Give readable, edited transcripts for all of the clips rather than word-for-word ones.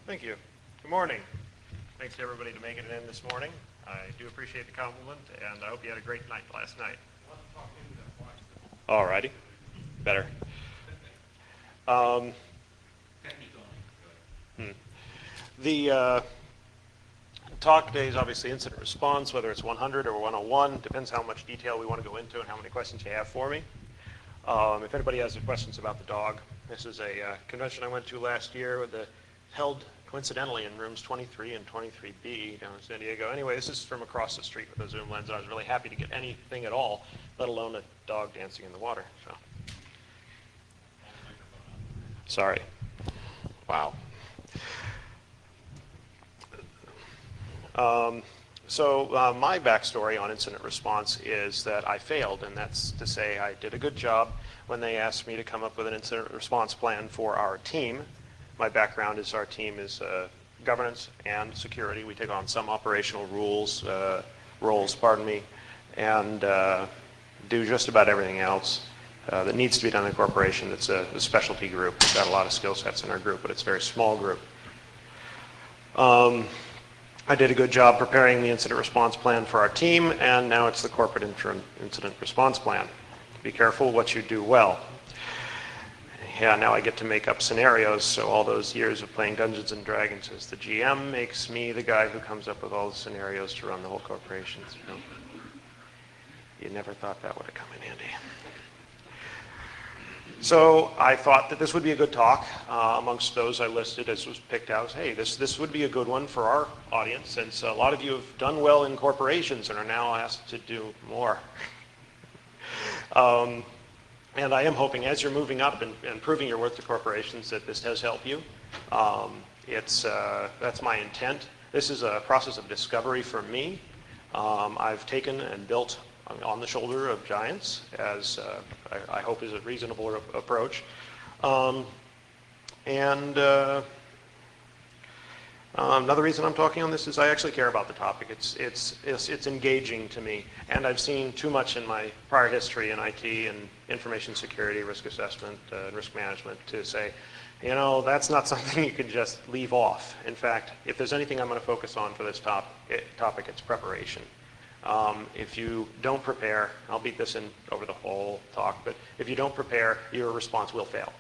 Thank you. Good morning. Thanks to everybody to making it in this morning. I do appreciate the compliment, and I hope you had a great night last night. All righty. Better. The talk today is obviously incident response, whether it's 100 or 101. Depends how much detail we want to go into and how many questions you have for me. If anybody has any questions about the dog, this is a convention I went to last year held coincidentally in rooms 23 and 23B down in San Diego. Anyway, this is from across the street with a zoom lens, and I was really happy to get anything at all, let alone a dog dancing in the water. So, sorry. Wow. My backstory on incident response is that I failed, and that's to say I did a good job when they asked me to come up with an incident response plan for our team. My background is our team is governance and security. We take on some operational roles, and do just about everything else that needs to be done in a corporation. It's a specialty group. We've got a lot of skill sets in our group, but it's a very small group. I did a good job preparing the incident response plan for our team, and now it's the corporate incident response plan. Be careful what you do well. Yeah, now I get to make up scenarios, so all those years of playing Dungeons and Dragons as the GM makes me the guy who comes up with all the scenarios to run the whole corporation. You never thought that would have come in handy. So I thought that this would be a good talk. Amongst those I listed, as was picked out, hey, this would be a good one for our audience, since a lot of you have done well in corporations and are now asked to do more. And I am hoping, as you're moving up and proving your worth to corporations, that this does help you. That's my intent. This is a process of discovery for me. I've taken and built on the shoulder of giants, as I hope is a reasonable approach. Another reason I'm talking on this is I actually care about the topic. It's engaging to me, and I've seen too much in my prior history in IT and information security, risk assessment, risk management to say, that's not something you can just leave off. In fact, if there's anything I'm going to focus on for this topic, it's preparation. If you don't prepare, I'll beat this in over the whole talk, but if you don't prepare, your response will fail.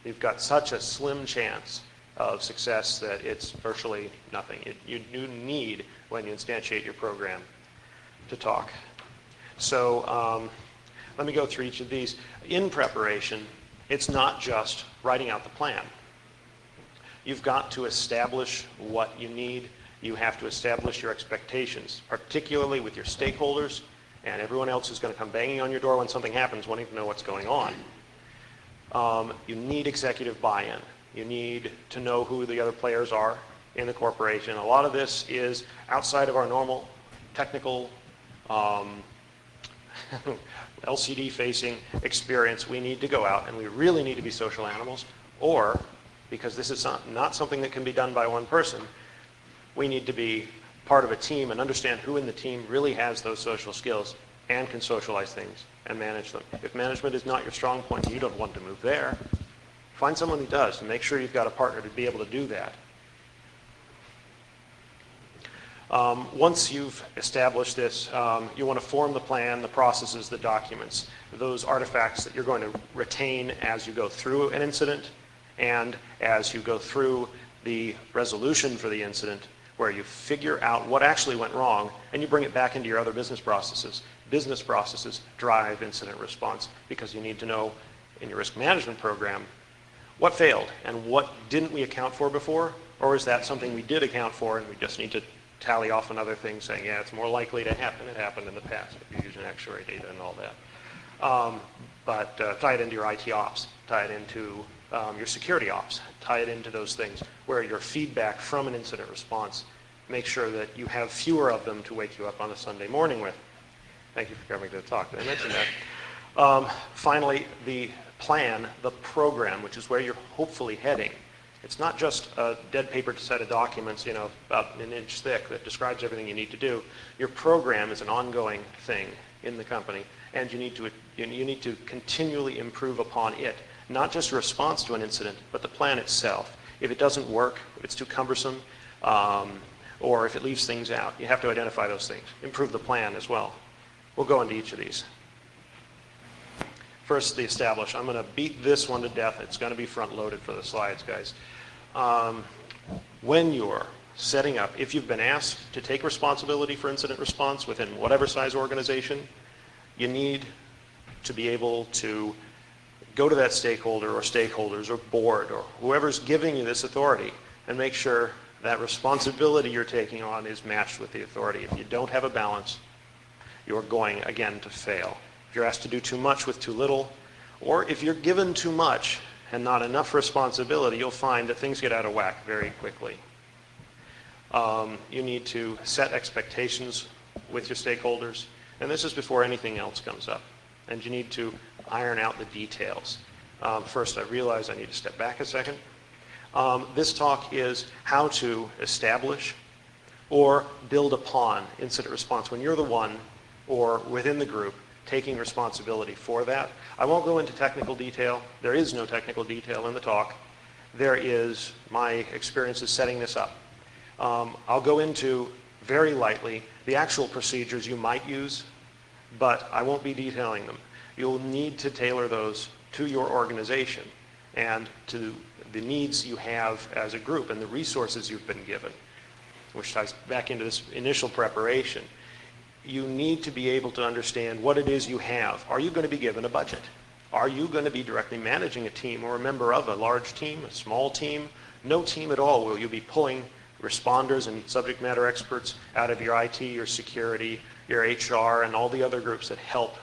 You've got such a slim chance of success that it's virtually nothing. You do need, when you instantiate your program, to talk. So let me go through each of these. In preparation, it's not just writing out the plan. You've got to establish what you need. You have to establish your expectations, particularly with your stakeholders and everyone else who's going to come banging on your door when something happens, wanting to know what's going on. You need executive buy-in. You need to know who the other players are in the corporation. A lot of this is outside of our normal technical LCD-facing experience. We need to go out, and we really need to be social animals, or, because this is not something that can be done by one person, we need to be part of a team and understand who in the team really has those social skills and can socialize things and manage them. If management is not your strong point, you don't want to move there. Find someone who does, and make sure you've got a partner to be able to do that. Once you've established this, you want to form the plan, the processes, the documents, those artifacts that you're going to retain as you go through an incident and as you go through the resolution for the incident, where you figure out what actually went wrong and you bring it back into your other business processes. Business processes drive incident response, because you need to know in your risk management program what failed and what didn't we account for before, or is that something we did account for and we just need to tally off another thing saying, yeah, it's more likely to happen. It happened in the past if you're using actuary data and all that. But tie it into your IT ops, tie it into your security ops, tie it into those things where your feedback from an incident response, make sure that you have fewer of them to wake you up on a Sunday morning with. Thank you for coming to the talk. Did I mention that? Finally, the plan, the program, which is where you're hopefully heading. It's not just a dead paper set of documents, about an inch thick that describes everything you need to do. Your program is an ongoing thing in the company, and you need to continually improve upon it. Not just a response to an incident, but the plan itself. If it doesn't work, if it's too cumbersome, or if it leaves things out, you have to identify those things. Improve the plan as well. We'll go into each of these. First, the establish. I'm going to beat this one to death. It's going to be front-loaded for the slides, guys. When you're setting up, if you've been asked to take responsibility for incident response within whatever size organization, you need to be able to go to that stakeholder or stakeholders or board or whoever's giving you this authority and make sure that responsibility you're taking on is matched with the authority. If you don't have a balance, you're going, again, to fail. If you're asked to do too much with too little, or if you're given too much and not enough responsibility, you'll find that things get out of whack very quickly. You need to set expectations with your stakeholders, and this is before anything else comes up. And you need to iron out the details. First, I realize I need to step back a second. This talk is how to establish or build upon incident response when you're the one or within the group taking responsibility for that. I won't go into technical detail. There is no technical detail in the talk. There is my experiences setting this up. I'll go into very lightly the actual procedures you might use, but I won't be detailing them. You'll need to tailor those to your organization and to the needs you have as a group and the resources you've been given, which ties back into this initial preparation. You need to be able to understand what it is you have. Are you going to be given a budget? Are you going to be directly managing a team or a member of a large team, a small team? No team at all. Will you be pulling responders and subject matter experts out of your IT, your security, your HR, and all the other groups that help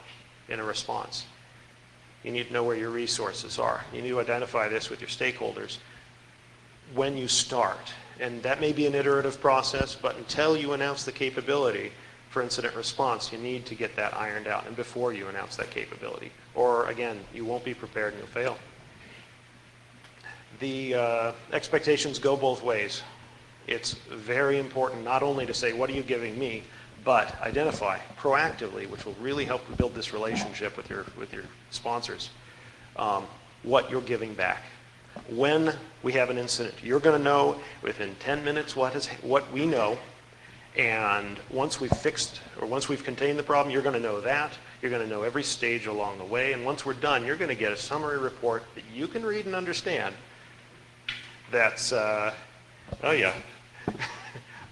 in a response? You need to know where your resources are. You need to identify this with your stakeholders when you start. And that may be an iterative process, but until you announce the capability for incident response, you need to get that ironed out and before you announce that capability. Or again, you won't be prepared and you'll fail. The expectations go both ways. It's very important not only to say, what are you giving me, but identify proactively, which will really help build this relationship with your sponsors, what you're giving back. When we have an incident, you're going to know within 10 minutes what we know, and once we've fixed or once we've contained the problem, you're going to know that. You're going to know every stage along the way, and once we're done, you're going to get a summary report that you can read and understand. That's, oh yeah.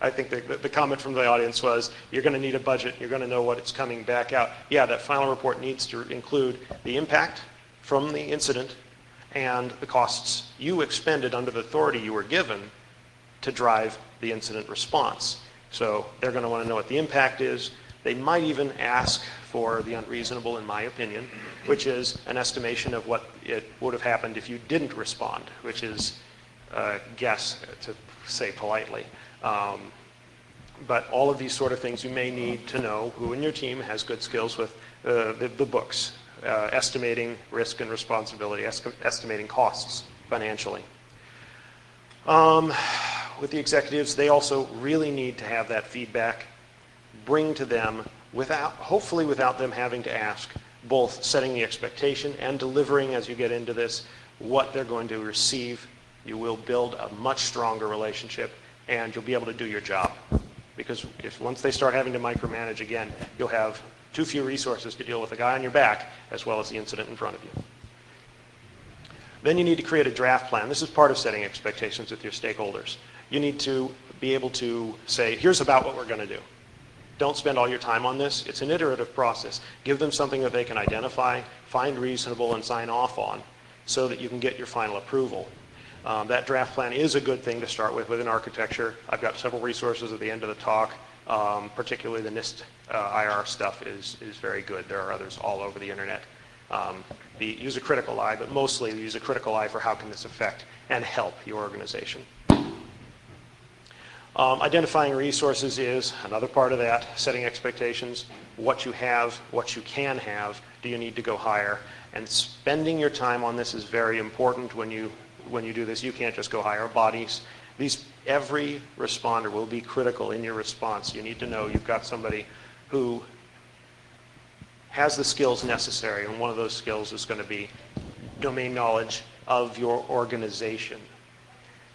I think the comment from the audience was, you're going to need a budget, you're going to know what it's coming back out. Yeah, that final report needs to include the impact from the incident and the costs you expended under the authority you were given to drive the incident response. So they're going to want to know what the impact is. They might even ask for the unreasonable, in my opinion, which is an estimation of what it would have happened if you didn't respond, which is a guess, to say politely. But all of these sort of things you may need to know who in your team has good skills with the books, estimating risk and responsibility, estimating costs financially. With the executives, they also really need to have that feedback, bring to them hopefully without them having to ask, both setting the expectation and delivering as you get into this, what they're going to receive. You will build a much stronger relationship and you'll be able to do your job. Because once they start having to micromanage again, you'll have too few resources to deal with the guy on your back as well as the incident in front of you. Then you need to create a draft plan. This is part of setting expectations with your stakeholders. You need to be able to say, here's about what we're going to do. Don't spend all your time on this. It's an iterative process. Give them something that they can identify, find reasonable, and sign off on so that you can get your final approval. That draft plan is a good thing to start with within architecture. I've got several resources at the end of the talk. Particularly the NIST IR stuff is very good. There are others all over the internet. Use a critical eye, but mostly use a critical eye for how can this affect and help your organization. Identifying resources is another part of that, setting expectations, what you have, what you can have, do you need to go higher, and spending your time on this is very important when you do this. You can't just go hire bodies. Every responder will be critical in your response. You need to know you've got somebody who has the skills necessary, and one of those skills is going to be domain knowledge of your organization.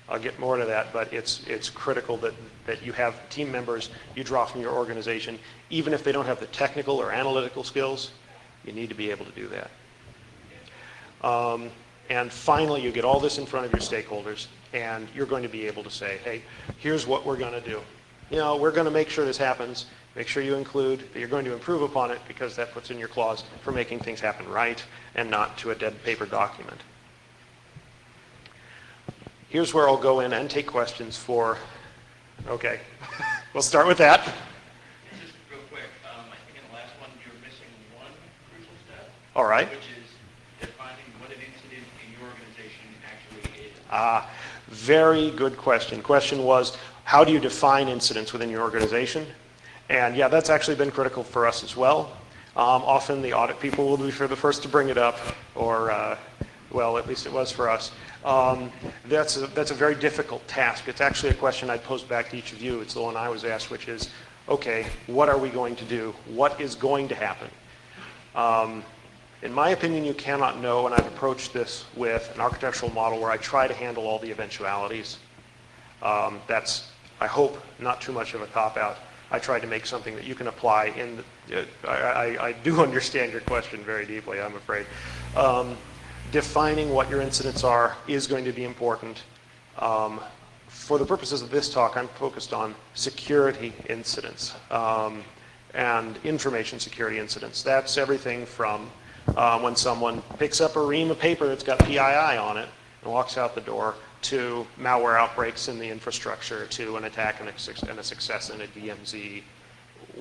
I'll get more to that, but it's critical that you have team members you draw from your organization. Even if they don't have the technical or analytical skills, you need to be able to do that. And finally, you get all this in front of your stakeholders, and you're going to be able to say, hey, here's what we're going to do. You know, we're going to make sure this happens. Make sure you include that you're going to improve upon it, because that puts in your clause for making things happen right and not to a dead paper document. Here's where I'll go in and take questions for, okay, we'll start with that. Just real quick, I think in the last one you were missing one crucial step. All right. Which is defining what an incident in your organization actually is. Very good question. Question was, how do you define incidents within your organization? And yeah, that's actually been critical for us as well. Often the audit people will be the first to bring it up, or well, at least it was for us. That's a very difficult task. It's actually a question I'd pose back to each of you. It's the one I was asked, which is, okay, what are we going to do? What is going to happen? In my opinion, you cannot know, and I've approached this with an architectural model where I try to handle all the eventualities. That's, I hope, not too much of a cop-out. I tried to make something that you can apply in the, I do understand your question very deeply, I'm afraid. Defining what your incidents are is going to be important. For the purposes of this talk, I'm focused on security incidents and information security incidents. That's everything from when someone picks up a ream of paper that's got PII on it and walks out the door, to malware outbreaks in the infrastructure, to an attack and a success in a DMZ,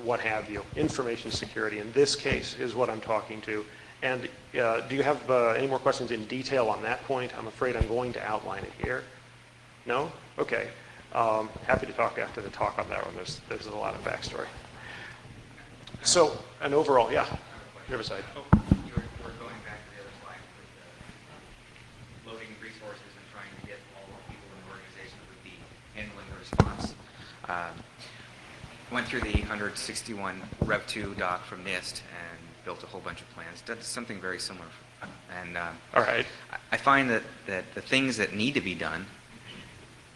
what have you. Information security in this case is what I'm talking to. And do you have any more questions in detail on that point? I'm afraid I'm going to outline it here. No? Okay. Happy to talk after the talk on that one. There's a lot of backstory. So, an overall, yeah, Riverside. You were going back to the other slide with loading resources and trying to get all the people in the organization that would be handling the response. Went through the 861 Rev 2 doc from NIST and built a whole bunch of plans. Did something very similar. And all right. I find that the things that need to be done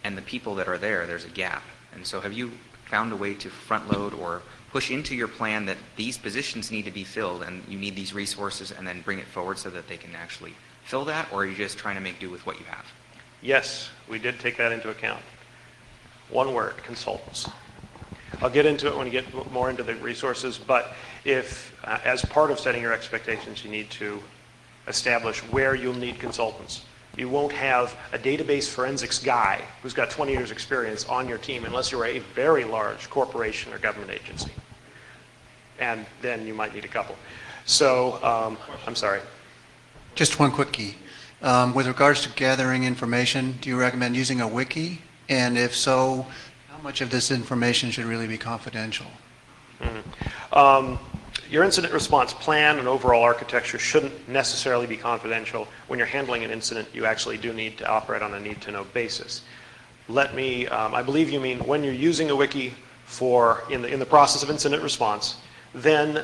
and the people that are there, there's a gap. And so have you found a way to front load or push into your plan that these positions need to be filled and you need these resources, and then bring it forward so that they can actually fill that, or are you just trying to make do with what you have? Yes, we did take that into account. One word, consultants. I'll get into it when we get more into the resources, but if, as part of setting your expectations, you need to establish where you'll need consultants. You won't have a database forensics guy who's got 20 years experience on your team unless you're a very large corporation or government agency. And then you might need a couple. So, I'm sorry. Just one quickie. With regards to gathering information, do you recommend using a wiki? And if so, how much of this information should really be confidential? Your incident response plan and overall architecture shouldn't necessarily be confidential. When you're handling an incident, you actually do need to operate on a need-to-know basis. Let me, I believe you mean when you're using a wiki for, in the process of incident response, then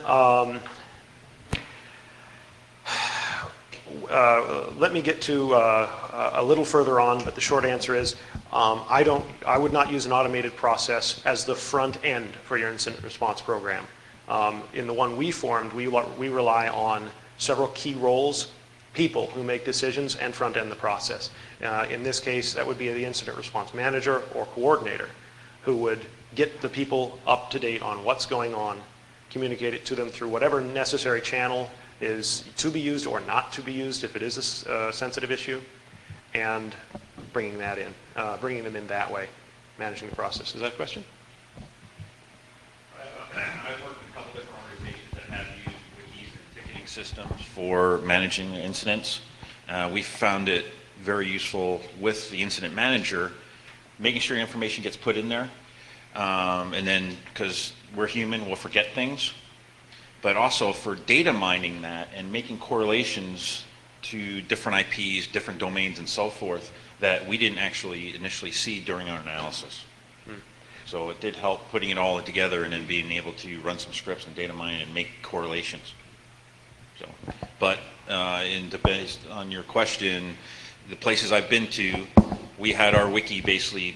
let me get to a little further on, but the short answer is I would not use an automated process as the front end for your incident response program. In the one we formed, we rely on several key roles, people who make decisions and front end the process. In this case, that would be the incident response manager or coordinator who would get the people up to date on what's going on, communicate it to them through whatever necessary channel is to be used or not to be used if it is a sensitive issue, and bringing that in, bringing them in that way, managing the process. Is that a question? I've worked with a couple different organizations that have used wikis and ticketing systems for managing incidents. We found it very useful with the incident manager, making sure information gets put in there, and then, because we're human, we'll forget things, but also for data mining that and making correlations to different IPs, different domains, and so forth that we didn't actually initially see during our analysis. So it did help putting it all together and then being able to run some scripts and data mine and make correlations. So, but based on your question, the places I've been to, we had our wiki basically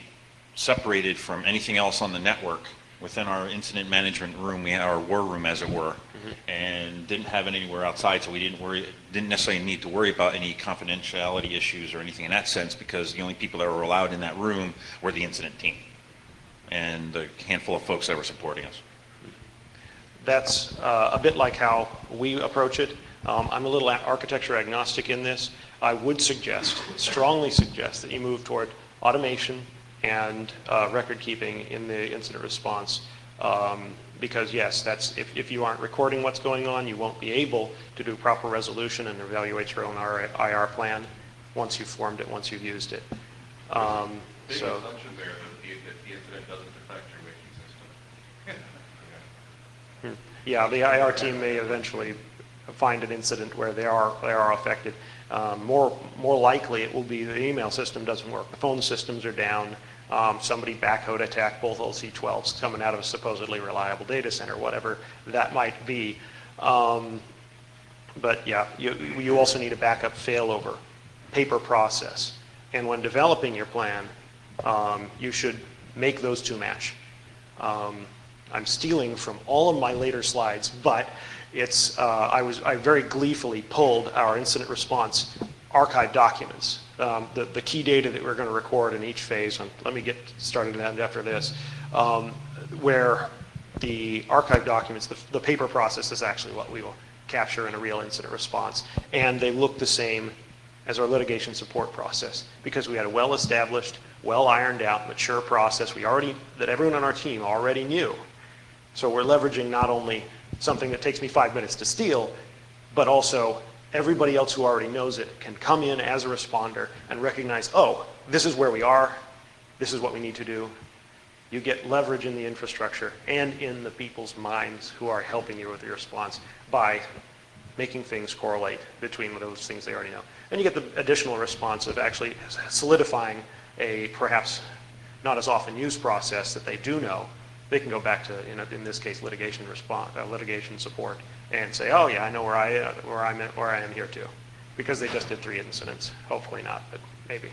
separated from anything else on the network within our incident management room. We had our war room, as it were, and didn't have it anywhere outside, so we didn't necessarily need to worry about any confidentiality issues or anything in that sense, because the only people that were allowed in that room were the incident team and the handful of folks that were supporting us. That's a bit like how we approach it. I'm a little architecture agnostic in this. I would suggest, strongly suggest, that you move toward automation and record keeping in the incident response. Because yes, that's if you aren't recording what's going on, you won't be able to do proper resolution and evaluate your own IR plan once you've formed it, once you've used it. Big So. assumption there that the incident doesn't affect your wiki system. Yeah, the IR team may eventually find an incident where they are affected. More likely, it will be the email system doesn't work. The phone systems are down. Somebody backhoe attacked both OC12s coming out of a supposedly reliable data center, whatever that might be. But yeah, you also need a backup failover, paper process. And when developing your plan, you should make those two match. I'm stealing from all of my later slides, but it's I very gleefully pulled our incident response archive documents, the key data that we're going to record in each phase. And let me get started after this, where the archive documents, the paper process is actually what we will capture in a real incident response, and they look the same as our litigation support process because we had a well-established, well-ironed-out, mature process that everyone on our team already knew. So we're leveraging not only something that takes me 5 minutes to steal, but also everybody else who already knows it can come in as a responder and recognize, oh, this is where we are, this is what we need to do. You get leverage in the infrastructure and in the people's minds who are helping you with your response by making things correlate between those things they already know. And you get the additional response of actually solidifying a perhaps not as often used process that they do know. They can go back to, in this case, litigation support, and say, "Oh yeah, I know where I am here too," because they just did 3 incidents. Hopefully not, but maybe.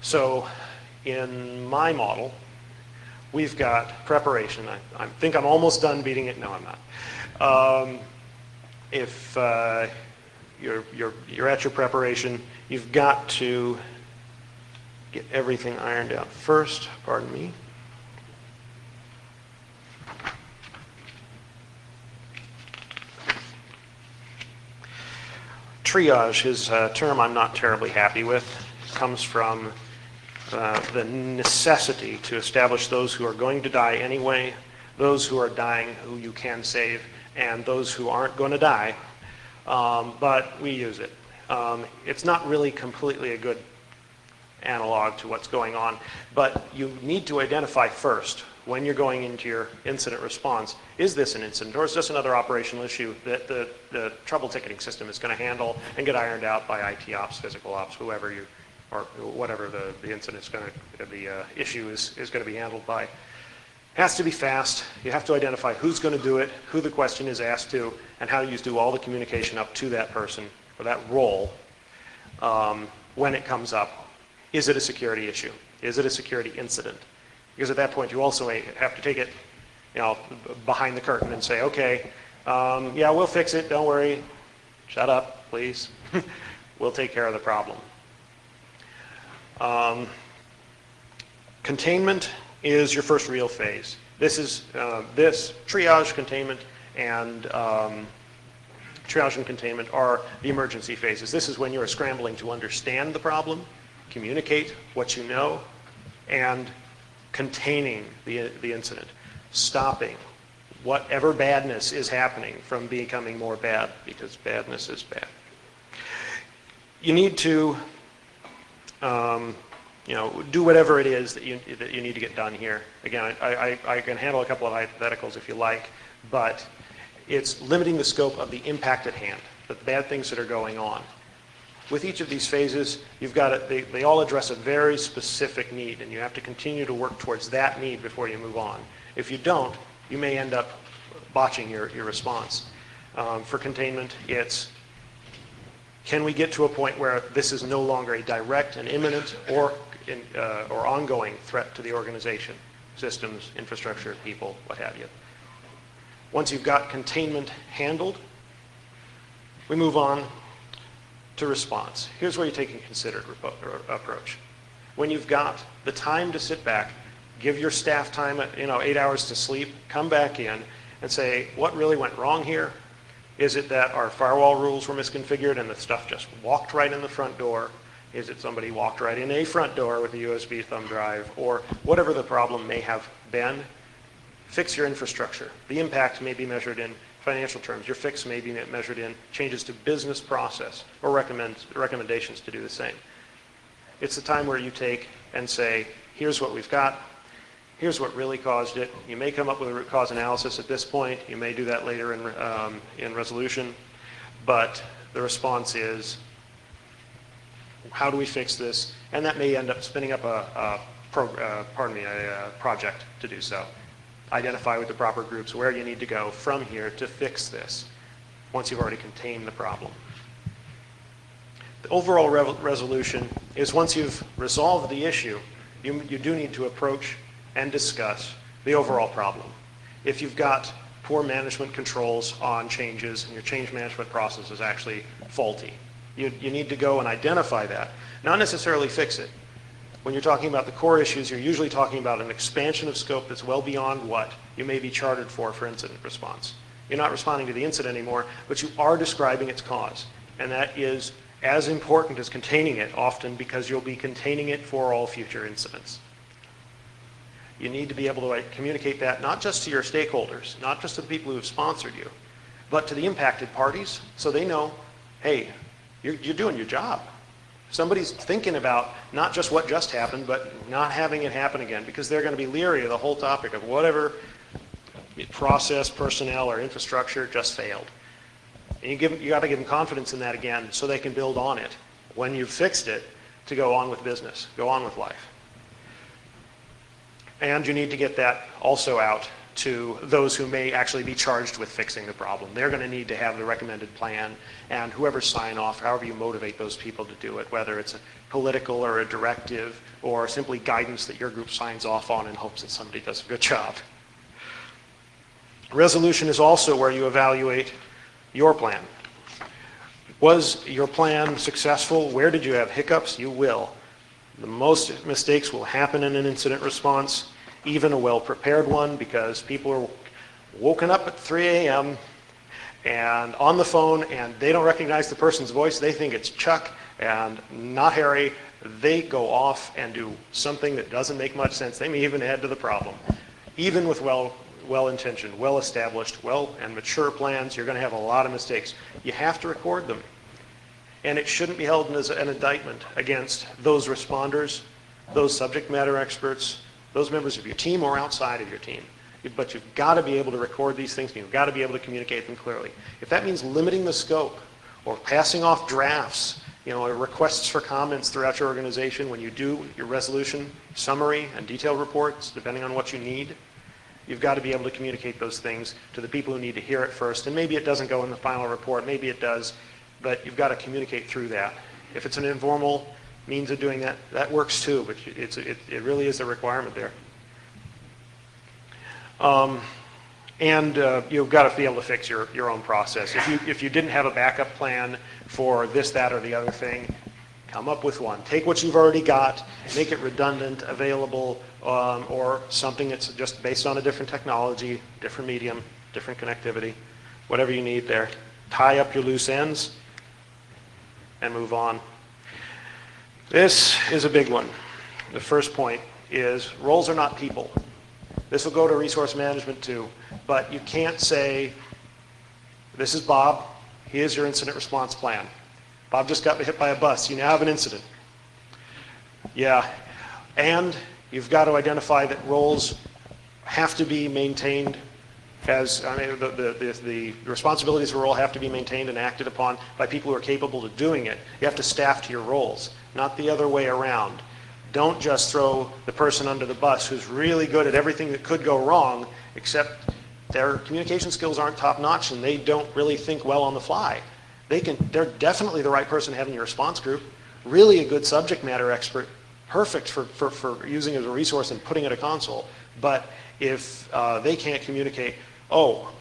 So, in my model, we've got preparation. I think I'm almost done beating it. No, I'm not. If you're at your preparation, you've got to get everything ironed out first. Pardon me. Triage is a term I'm not terribly happy with. It comes from the necessity to establish those who are going to die anyway, those who are dying who you can save, and those who aren't going to die, but we use it. It's not really completely a good analog to what's going on, but you need to identify first when you're going into your incident response, is this an incident or is this another operational issue that the trouble ticketing system is going to handle and get ironed out by IT ops, physical ops, whoever you, or whatever the incident is going to, the issue is going to be handled by. It has to be fast. You have to identify who's going to do it, who the question is asked to, and how you do all the communication up to that person or that role when it comes up. Is it a security issue? Is it a security incident? Because at that point, you also have to take it, behind the curtain and say, okay, yeah, we'll fix it. Don't worry. Shut up, please. We'll take care of the problem. Containment is your first real phase. This is this triage, containment, and triage and containment are the emergency phases. This is when you're scrambling to understand the problem, communicate what you know, and containing the incident, stopping whatever badness is happening from becoming more bad, because badness is bad. You need to do whatever it is that you need to get done here. Again, I can handle a couple of hypotheticals if you like, but it's limiting the scope of the impact at hand, the bad things that are going on. With each of these phases, you've got it, they all address a very specific need, and you have to continue to work towards that need before you move on. If you don't, you may end up botching your response. For containment, can we get to a point where this is no longer a direct and imminent or or ongoing threat to the organization, systems, infrastructure, people, what have you. Once you've got containment handled, we move on to response. Here's where you take a considered approach. When you've got the time to sit back, give your staff time, 8 hours to sleep, come back in and say, what really went wrong here? Is it that our firewall rules were misconfigured and the stuff just walked right in the front door? Is it somebody walked right in a front door with a USB thumb drive? Or whatever the problem may have been, fix your infrastructure. The impact may be measured in financial terms. Your fix may be measured in changes to business process or recommendations to do the same. It's the time where you take and say, here's what we've got. Here's what really caused it. You may come up with a root cause analysis at this point. You may do that later in resolution. But the response is, how do we fix this? And that may end up spinning up a project to do so. Identify with the proper groups where you need to go from here to fix this once you've already contained the problem. The overall resolution is once you've resolved the issue, you do need to approach and discuss the overall problem. If you've got poor management controls on changes and your change management process is actually faulty, you need to go and identify that, not necessarily fix it. When you're talking about the core issues, you're usually talking about an expansion of scope that's well beyond what you may be chartered for incident response. You're not responding to the incident anymore, but you are describing its cause. And that is as important as containing it often because you'll be containing it for all future incidents. You need to be able to communicate that not just to your stakeholders, not just to the people who have sponsored you, but to the impacted parties so they know, hey, you're doing your job. Somebody's thinking about not just what just happened, but not having it happen again because they're going to be leery of the whole topic of whatever process, personnel, or infrastructure just failed. And you got to give them confidence in that again so they can build on it when you've fixed it to go on with business, go on with life. And you need to get that also out to those who may actually be charged with fixing the problem. They're going to need to have the recommended plan and whoever sign off, however you motivate those people to do it, whether it's a political or a directive or simply guidance that your group signs off on in hopes that somebody does a good job. Resolution is also where you evaluate your plan. Was your plan successful? Where did you have hiccups? You will. The most mistakes will happen in an incident response, even a well-prepared one, because people are woken up at 3 a.m. and on the phone and they don't recognize the person's voice. They think it's Chuck and not Harry. They go off and do something that doesn't make much sense. They may even add to the problem. Even with well-intentioned, well-established, and mature plans, you're going to have a lot of mistakes. You have to record them. And it shouldn't be held as an indictment against those responders, those subject matter experts, those members of your team or outside of your team. But you've got to be able to record these things and you've got to be able to communicate them clearly. If that means limiting the scope or passing off drafts, or requests for comments throughout your organization when you do your resolution summary and detailed reports, depending on what you need, you've got to be able to communicate those things to the people who need to hear it first. And maybe it doesn't go in the final report, maybe it does, but you've got to communicate through that. If it's an informal means of doing that, that works too, but it really is a requirement there. You've got to be able to fix your own process. If you didn't have a backup plan for this, that, or the other thing, come up with one. Take what you've already got, make it redundant, available, or something that's just based on a different technology, different medium, different connectivity, whatever you need there. Tie up your loose ends and move on. This is a big one. The first point is roles are not people. This will go to resource management too, but you can't say, this is Bob, here's your incident response plan. Bob just got hit by a bus, you now have an incident. Yeah, and you've got to identify that roles have to be maintained the responsibilities of a role have to be maintained and acted upon by people who are capable of doing it. You have to staff to your roles, not the other way around. Don't just throw the person under the bus who's really good at everything that could go wrong, except their communication skills aren't top-notch and they don't really think well on the fly. They're definitely the right person to have in your response group, really a good subject matter expert, perfect for using as a resource and putting it in a console. But if they can't communicate, oh,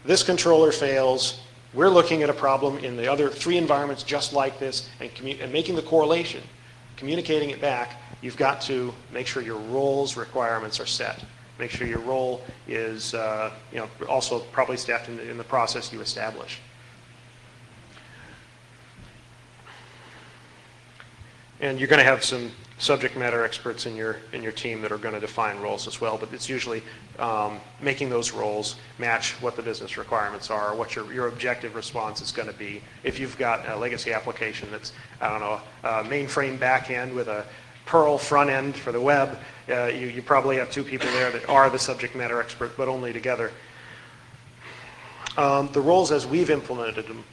this controller fails, we're looking at a problem in the other 3 environments just like this, and making the correlation, communicating it back, you've got to make sure your roles requirements are set. Make sure your role is also probably staffed in the process you establish. And you're going to have some subject matter experts in your team that are going to define roles as well, but it's usually making those roles match what the business requirements are, what your objective response is going to be. If you've got a legacy application that's, I don't know, a mainframe back end with a Perl front end for the web, you probably have 2 people there that are the subject matter expert, but only together. The roles as we've implemented them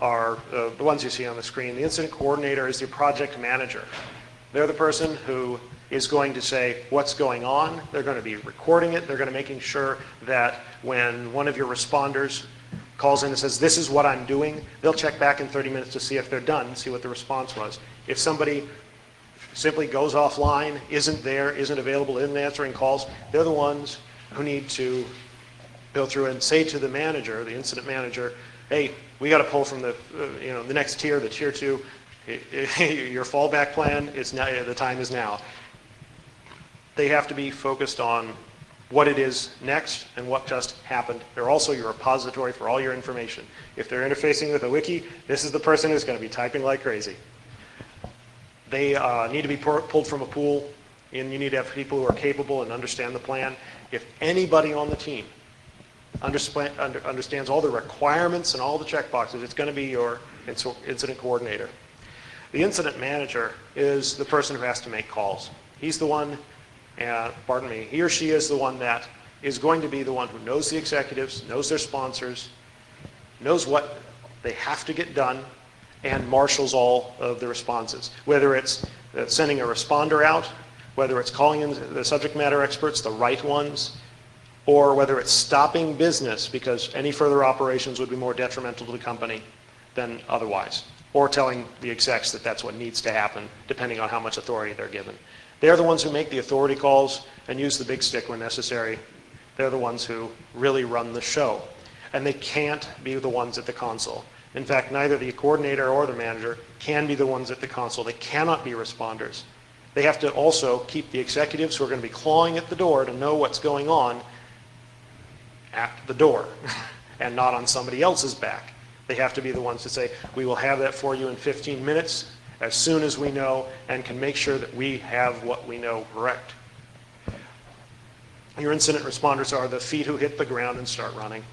are the ones you see on the screen. The incident coordinator is your project manager. They're the person who is going to say what's going on. They're going to be recording it. They're going to making sure that when one of your responders calls in and says, this is what I'm doing, they'll check back in 30 minutes to see if they're done, see what the response was. If somebody simply goes offline, isn't there, isn't available, isn't answering calls, they're the ones who need to go through and say to the manager, the incident manager, hey, we got to pull from the the next tier, the tier 2. Your fallback plan is now. The time is now. They have to be focused on what it is next and what just happened. They're also your repository for all your information. If they're interfacing with a wiki, this is the person who's going to be typing like crazy. They need to be pulled from a pool, and you need to have people who are capable and understand the plan. If anybody on the team understands all the requirements and all the checkboxes, it's going to be your incident coordinator. The incident manager is the person who has to make calls. He's the one, he or she is the one that is going to be the one who knows the executives, knows their sponsors, knows what they have to get done, and marshals all of the responses. Whether it's sending a responder out, whether it's calling in the subject matter experts, the right ones, or whether it's stopping business because any further operations would be more detrimental to the company than otherwise, or telling the execs that that's what needs to happen, depending on how much authority they're given. They're the ones who make the authority calls and use the big stick when necessary. They're the ones who really run the show. And they can't be the ones at the console. In fact, neither the coordinator or the manager can be the ones at the console. They cannot be responders. They have to also keep the executives who are going to be clawing at the door to know what's going on at the door and not on somebody else's back. They have to be the ones to say, we will have that for you in 15 minutes as soon as we know and can make sure that we have what we know correct. Your incident responders are the feet who hit the ground and start running.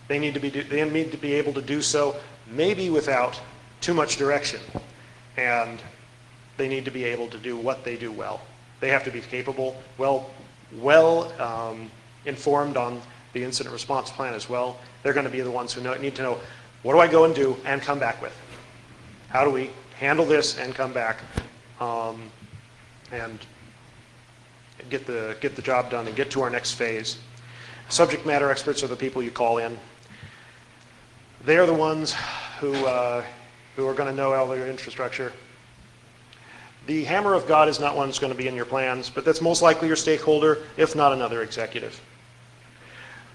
They need to be able to do so maybe without too much direction, and they need to be able to do what they do well. They have to be capable, well informed on the incident response plan as well. They're going to be the ones who need to know, what do I go and do and come back with? How do we handle this and come back and get the job done and get to our next phase? Subject matter experts are the people you call in. They are the ones who are going to know all their infrastructure. The hammer of God is not one that's going to be in your plans, but that's most likely your stakeholder, if not another executive.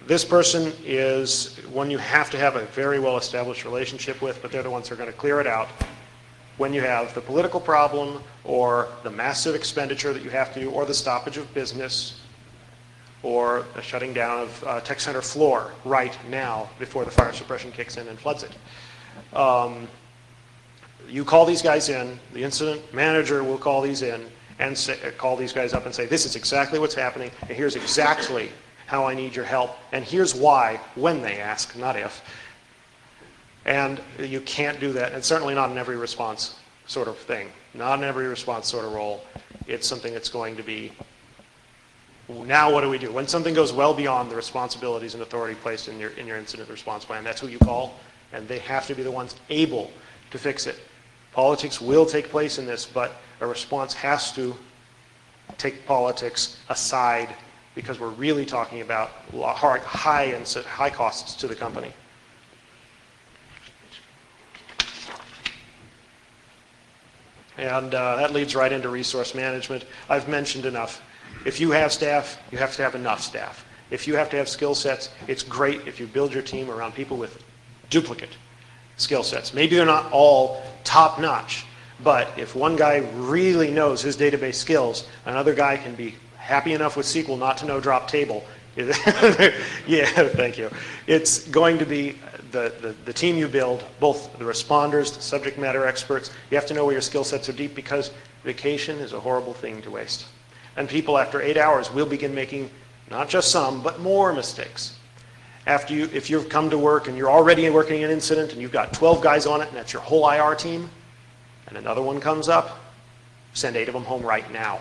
This person is one you have to have a very well-established relationship with, but they're the ones who are going to clear it out when you have the political problem or the massive expenditure that you have to do, or the stoppage of business, or the shutting down of tech center floor right now before the fire suppression kicks in and floods it. You call these guys in, the incident manager will call these in and call these guys up and say, this is exactly what's happening, and here's exactly how I need your help, and here's why, when they ask, not if. And you can't do that, and certainly not in every response sort of thing, not in every response sort of role. It's something that's going to be, now what do we do? When something goes well beyond the responsibilities and authority placed in your incident response plan, that's who you call, and they have to be the ones able to fix it. Politics will take place in this, but a response has to take politics aside, because we're really talking about high costs to the company. And that leads right into resource management. I've mentioned enough. If you have staff, you have to have enough staff. If you have to have skill sets, it's great if you build your team around people with duplicate skill sets. Maybe they're not all top-notch, but if one guy really knows his database skills, another guy can be happy enough with SQL not to know drop table. Yeah, thank you. It's going to be the team you build, both the responders, the subject matter experts. You have to know where your skill sets are deep, because vacation is a horrible thing to waste. And people after 8 hours will begin making not just some, but more mistakes. If you've come to work and you're already working an incident and you've got 12 guys on it and that's your whole IR team, and another one comes up, send 8 of them home right now.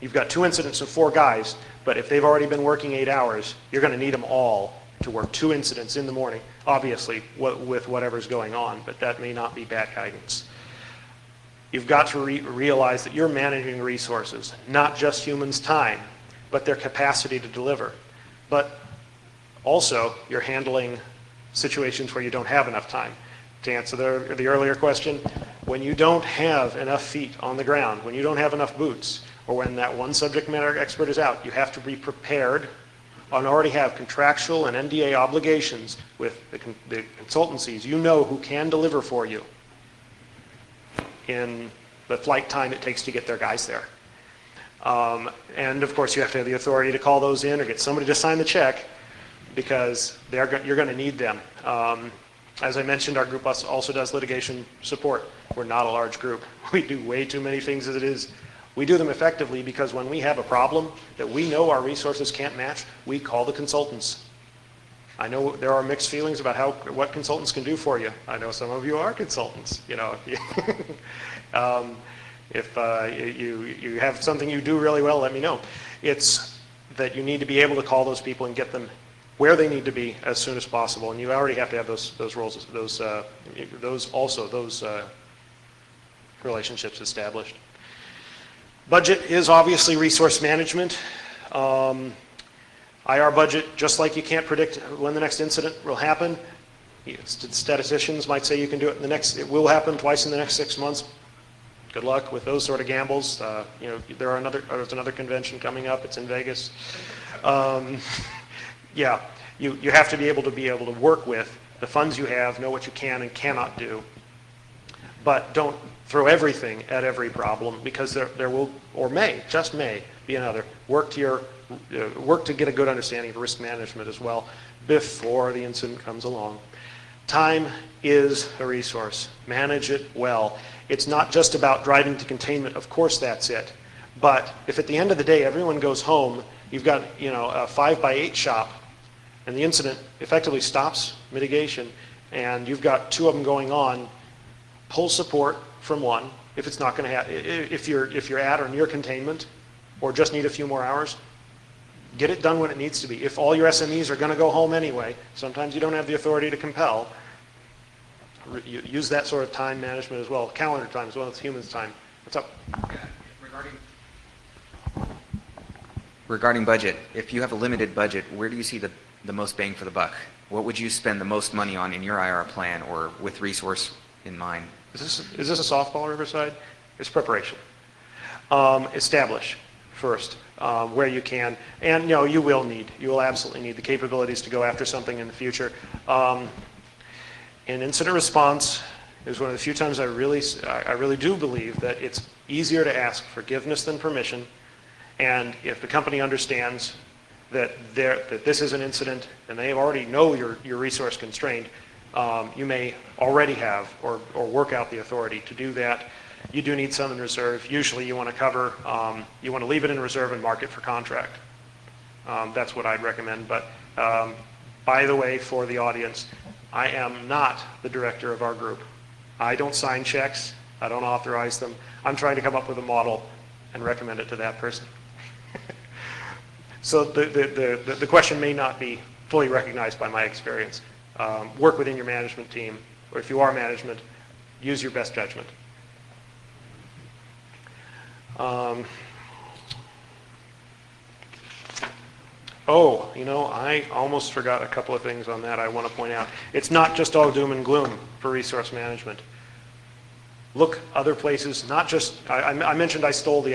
You've got 2 incidents of 4 guys, but if they've already been working 8 hours, you're going to need them all to work 2 incidents in the morning, obviously with whatever's going on, but that may not be bad guidance. You've got to realize that you're managing resources, not just humans' time, but their capacity to deliver. But also, you're handling situations where you don't have enough time. To answer the earlier question, when you don't have enough feet on the ground, when you don't have enough boots, or when that one subject matter expert is out, you have to be prepared and already have contractual and NDA obligations with the consultancies you know who can deliver for you in the flight time it takes to get their guys there. And of course, you have to have the authority to call those in or get somebody to sign the check, because you're going to need them. As I mentioned, our group also does litigation support. We're not a large group. We do way too many things as it is. We do them effectively because when we have a problem that we know our resources can't match, we call the consultants. I know there are mixed feelings about what consultants can do for you. I know some of you are consultants. You know, if you have something you do really well, let me know. It's that you need to be able to call those people and get them where they need to be as soon as possible, and you already have to have those roles, those relationships established. Budget is obviously resource management. IR budget, just like you can't predict when the next incident will happen. Statisticians might say you can do it it will happen twice in the next 6 months. Good luck with those sort of gambles. There's another convention coming up. It's in Vegas. Yeah, you have to be able to work with the funds you have, know what you can and cannot do, but don't throw everything at every problem, because there will, or just may, be another. Work to get a good understanding of risk management as well before the incident comes along. Time is a resource. Manage it well. It's not just about driving to containment. Of course, that's it. But if at the end of the day everyone goes home, you've got a 5x8 shop, and the incident effectively stops mitigation, and you've got 2 of them going on, pull support from one. If it's not going to happen, if you're at or near containment, or just need a few more hours, get it done when it needs to be. If all your SMEs are going to go home anyway, sometimes you don't have the authority to compel. Use that sort of time management as well, calendar time as well as humans time. What's up? Regarding budget, if you have a limited budget, where do you see the most bang for the buck? What would you spend the most money on in your IR plan, or with resource in mind? Is this a softball, Riverside? It's preparation. Establish first where you can, and you will absolutely need the capabilities to go after something in the future. In incident response is one of the few times I really do believe that it's easier to ask forgiveness than permission. And if the company understands that this is an incident and they already know you're resource constrained, you may already have or work out the authority to do that. You do need some in reserve. Usually you want to leave it in reserve and mark it for contract. That's what I'd recommend. But by the way, for the audience, I am not the director of our group. I don't sign checks. I don't authorize them. I'm trying to come up with a model and recommend it to that person. So the question may not be fully recognized by my experience. Work within your management team, or if you are management, use your best judgment. I almost forgot a couple of things on that I want to point out. It's not just all doom and gloom for resource management. Look other places, not just, I mentioned I stole the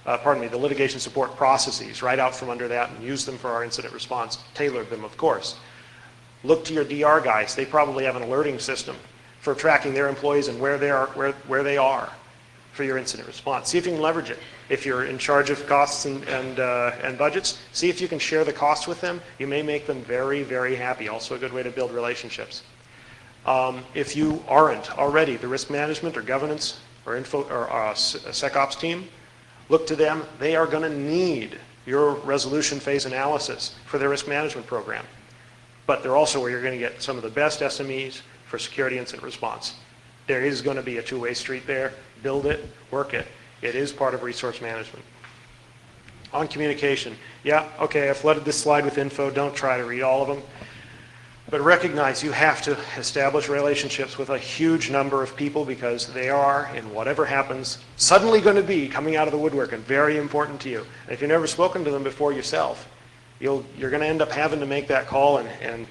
the litigation support processes right out from under that and used them for our incident response, tailored them, of course. Look to your DR guys. They probably have an alerting system for tracking their employees and where they are for your incident response. See if you can leverage it. If you're in charge of costs and budgets, see if you can share the costs with them. You may make them very, very happy. Also a good way to build relationships. If you aren't already the risk management or governance or SecOps team, look to them. They are going to need your resolution phase analysis for their risk management program. But they're also where you're going to get some of the best SMEs for security incident response. There is going to be a two-way street there. Build it, work it. It is part of resource management. On communication, yeah, okay, I flooded this slide with info. Don't try to read all of them. But recognize you have to establish relationships with a huge number of people because they are, in whatever happens, suddenly going to be coming out of the woodwork and very important to you. And if you've never spoken to them before yourself, you're going to end up having to make that call, and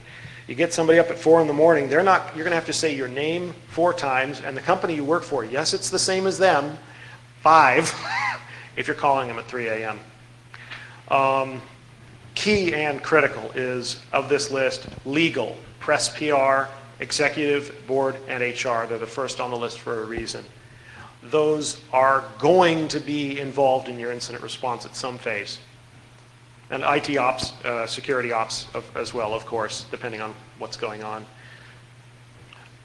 you get somebody up at 4 in the morning, you're going to have to say your name 4 times and the company you work for, yes, it's the same as them, 5, if you're calling them at 3 a.m. Key and critical is, of this list, legal, press PR, executive, board, and HR. They're the first on the list for a reason. Those are going to be involved in your incident response at some phase. And IT ops, security ops as well, of course, depending on what's going on.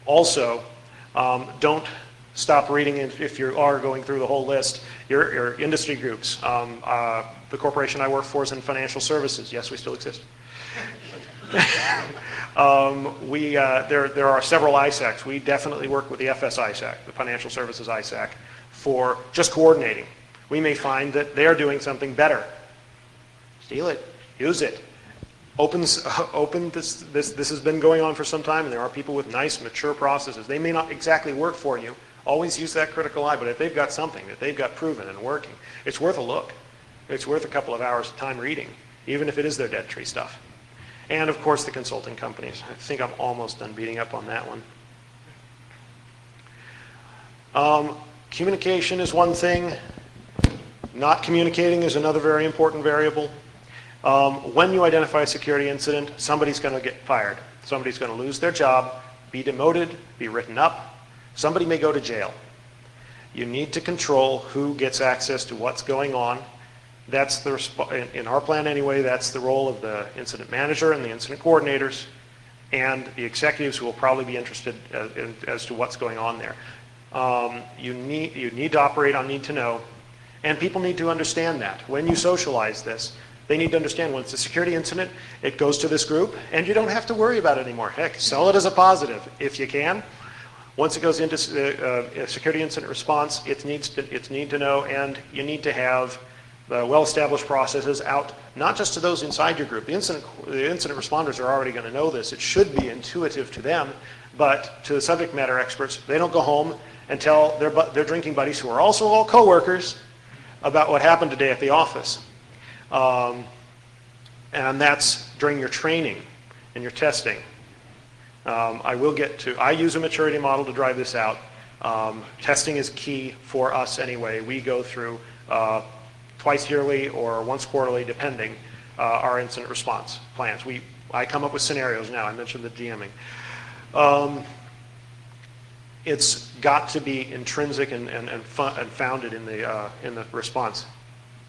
Also, don't stop reading if you are going through the whole list. Your industry groups. The corporation I work for is in financial services. Yes, we still exist. There are several ISACs. We definitely work with the FS ISAC, the Financial Services ISAC, for just coordinating. We may find that they are doing something better. Steal it, use it. This has been going on for some time, and there are people with nice, mature processes. They may not exactly work for you. Always use that critical eye, but if they've got something that they've got proven and working, it's worth a look. It's worth a couple of hours of time reading, even if it is their dead tree stuff. And of course, the consulting companies. I think I'm almost done beating up on that one. Communication is one thing. Not communicating is another very important variable. When you identify a security incident, somebody's going to get fired. Somebody's going to lose their job, be demoted, be written up. Somebody may go to jail. You need to control who gets access to what's going on. That's in our plan anyway, that's the role of the incident manager and the incident coordinators and the executives who will probably be interested as to what's going on there. You need to operate on need to know, and people need to understand that. When you socialize this, they need to understand when it's a security incident, it goes to this group, and you don't have to worry about it anymore. Heck, sell it as a positive if you can. Once it goes into security incident response, it's need to know, and you need to have the well-established processes out, not just to those inside your group. The incident responders are already going to know this. It should be intuitive to them, but to the subject matter experts, they don't go home and tell their drinking buddies, who are also all coworkers, about what happened today at the office. And that's during your training and your testing. I use a maturity model to drive this out. Testing is key for us anyway. We go through twice yearly or once quarterly, depending, our incident response plans. I come up with scenarios now. I mentioned the DMing. It's got to be intrinsic and founded in the response.